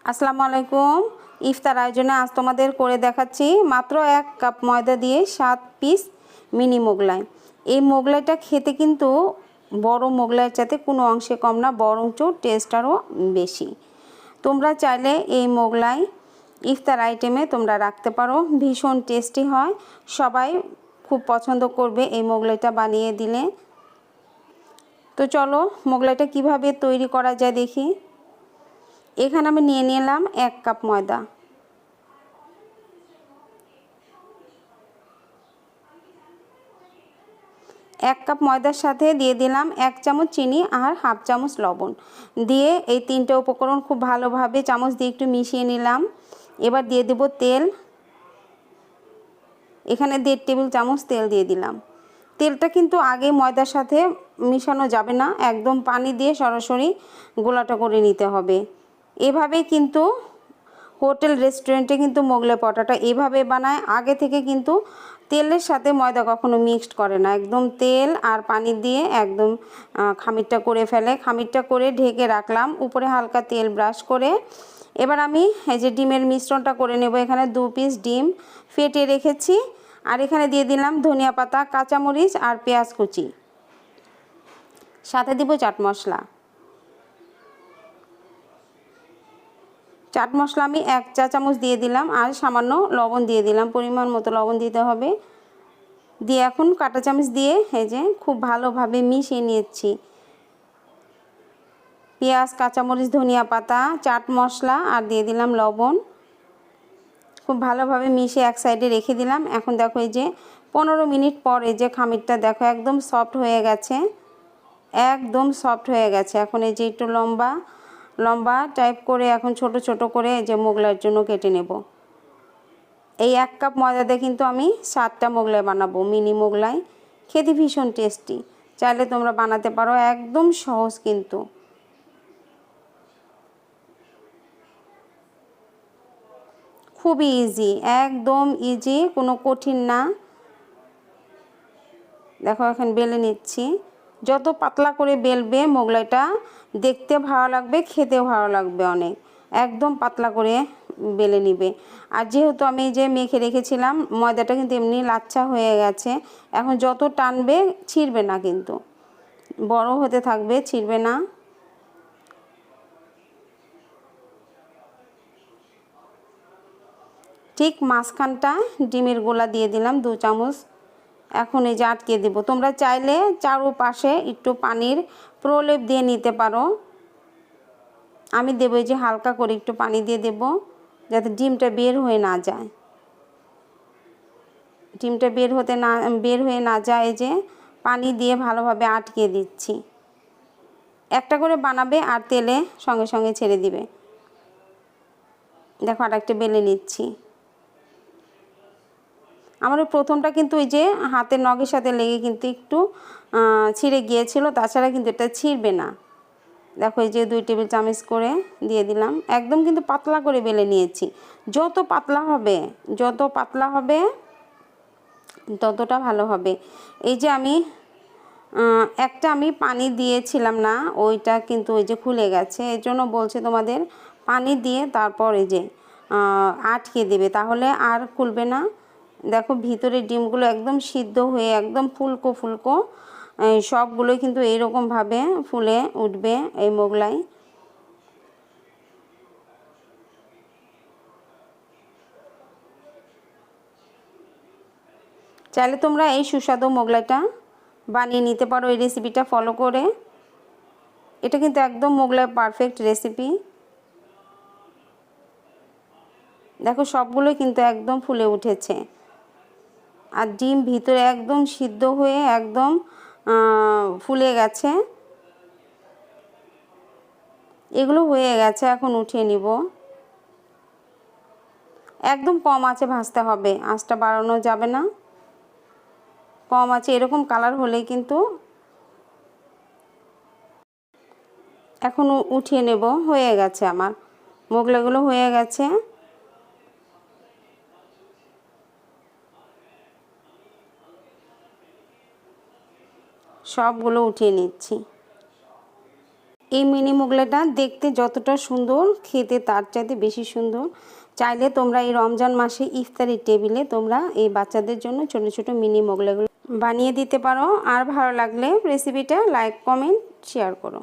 আসসালামু আলাইকুম। ইফতার আয়োজনে আজ তোমাদের করে দেখাচ্ছি মাত্র 1 কাপ ময়দা দিয়ে 7 পিস মিনি মোগলাই। এই মোগলাইটা খেতে কিন্তু বড় মোগলাইয়ের চাইতে কোনো অংশে কম না, বরঞ্চ টেস্ট আরও বেশি। তোমরা চাইলে এই মোগলাই ইফতার আইটেমে তোমরা রাখতে পারো, ভীষণ টেস্টি হয়, সবাই খুব পছন্দ করবে এই মোগলাইটা বানিয়ে দিলে। তো চলো মোগলাইটা কিভাবে তৈরি করা যায় দেখি। এখানে আমি নিয়ে নিলাম 1 কাপ ময়দা। এক কাপ ময়দার সাথে দিয়ে দিলাম 1 চামচ চিনি আর হাফ চামচ লবণ দিয়ে এই তিনটে উপকরণ খুব ভালোভাবে চামচ দিয়ে একটু মিশিয়ে নিলাম। এবার দিয়ে দেব তেল। এখানে 1.5 টেবিল চামচ তেল দিয়ে দিলাম। তেলটা কিন্তু আগে ময়দার সাথে মিশানো যাবে না, একদম পানি দিয়ে সরাসরি গোলাটা করে নিতে হবে। এভাবেই কিন্তু হোটেল রেস্টুরেন্টে কিন্তু মোগলাই পরোটাটা এভাবে বানায়, আগে থেকে কিন্তু তেলের সাথে ময়দা কখনো মিক্সড করে না, একদম তেল আর পানি দিয়ে একদম খামিরটা করে ফেলে। খামিরটা করে ঢেকে রাখলাম, উপরে হালকা তেল ব্রাশ করে। এবার আমি এই যে ডিমের মিশ্রণটা করে নেব। এখানে 2 পিস ডিম ফেটে রেখেছি, আর এখানে দিয়ে দিলাম ধনিয়া পাতা, কাঁচামরিচ আর পেঁয়াজ কুচি, সাথে দিব চাট মশলা। চাট মশলা আমি 1 চা চামচ দিয়ে দিলাম, আর সামান্য লবণ দিয়ে দিলাম, পরিমাণ মতো লবণ দিতে হবে। দিয়ে এখন কাঁটা চামচ দিয়ে এই যে খুব ভালোভাবে মিশিয়ে নিচ্ছি পেঁয়াজ, কাঁচামরিচ, ধনিয়া পাতা, চাট মশলা আর দিয়ে দিলাম লবণ। খুব ভালোভাবে মিশিয়ে এক সাইডে রেখে দিলাম। এখন দেখো এই যে 15 মিনিট পর এই যে খামিরটা দেখো একদম সফট হয়ে গেছে, একদম সফট হয়ে গেছে। এখন এই যে একটু লম্বা লম্বা টাইপ করে এখন ছোট ছোট করে এই যে মোগলাইয়ের জন্য কেটে নেব। এই 1 কাপ ময়দাতে কিন্তু আমি 7টা মোগলাই বানাবো, মিনি মোগলাই। খেতে ভীষণ টেস্টি, চাইলে তোমরা বানাতে পারো, একদম সহজ কিন্তু। খুবই ইজি, একদম ইজি, কোনো কঠিন না। দেখো এখন বেলে নিচ্ছি। যত পাতলা করে বেলবে মোগলাইটা দেখতে ভালো লাগবে, খেতেও ভালো লাগবে অনেক। একদম পাতলা করে বেলে নিবে। আর যেহেতু আমি যে মেখে রেখেছিলাম ময়দাটা কিন্তু এমনি লাচ্ছা হয়ে গেছে, এখন যত টানবে ছিঁড়বে না, কিন্তু বড় হতে থাকবে, ছিঁড়বে না। ঠিক মাঝখানটায় ডিমের গোলা দিয়ে দিলাম 2 চামচ। এখন এই যে আটকে দেব। তোমরা চাইলে চারপাশে একটু পানির প্রলেপ দিয়ে নিতে পারো। আমি দেবো এই যে হালকা করে একটু পানি দিয়ে দেব, যাতে ডিমটা বের হয়ে না যায়। ডিমটা বের হয়ে না যায়, এই যে পানি দিয়ে ভালোভাবে আটকে দিচ্ছি। একটা করে বানাবে আর তেলে সঙ্গে সঙ্গে ছেড়ে দিবে। দেখো আরেকটা বেলে নিচ্ছি। আমার প্রথমটা কিন্তু ওই যে হাতের নখের সাথে লেগে কিন্তু একটু ছিঁড়ে গিয়েছিল, তাছাড়া কিন্তু এটা ছিঁড়বে না। দেখো এই যে 2 টেবিল চামচ করে দিয়ে দিলাম। একদম কিন্তু পাতলা করে বেলে নিয়েছি। যত পাতলা হবে ততটা ভালো হবে। এই যে আমি একটা আমি পানি দিয়েছিলাম না, ওইটা কিন্তু ওই যে খুলে গেছে, এই জন্য বলছি তোমাদের পানি দিয়ে তারপর এই যে আটকে দেবে, তাহলে আর খুলবে না। দেখো ভিতরে ডিমগুলো একদম সিদ্ধ হয়ে একদম ফুলকো ফুলকো, সবগুলোই কিন্তু এইরকমভাবে ফুলে উঠবে এই মোগলাই। চাইলে তোমরা এই সুস্বাদু মোগলাইটা বানিয়ে নিতে পারো এই রেসিপিটা ফলো করে। এটা কিন্তু একদম মোগলাই পারফেক্ট রেসিপি। দেখো সবগুলোই কিন্তু একদম ফুলে উঠেছে, আর ডিম ভিতরে একদম সিদ্ধ হয়ে একদম ফুলে গেছে। এগুলো হয়ে গেছে, এখন উঠিয়ে নিব। একদম কম আঁচে ভাজতে হবে, আঁচটা বাড়ানো যাবে না, কম আঁচে এরকম কালার হলেই কিন্তু। এখন উঠিয়ে নেব, হয়ে গেছে আমার মোগলাইগুলো হয়ে গেছে। সবগুলো উঠিয়ে নিচ্ছি। এই মিনি মোগলাটা দেখতে যতটা সুন্দর, খেতে তার চাইতে বেশি সুন্দর। চাইলে তোমরা এই রমজান মাসে ইফতারি টেবিলে তোমরা এই বাচ্চাদের জন্য ছোট ছোট মিনি মোগলাগুলো বানিয়ে দিতে পারো। আর ভালো লাগলে রেসিপিটা লাইক, কমেন্ট, শেয়ার করো।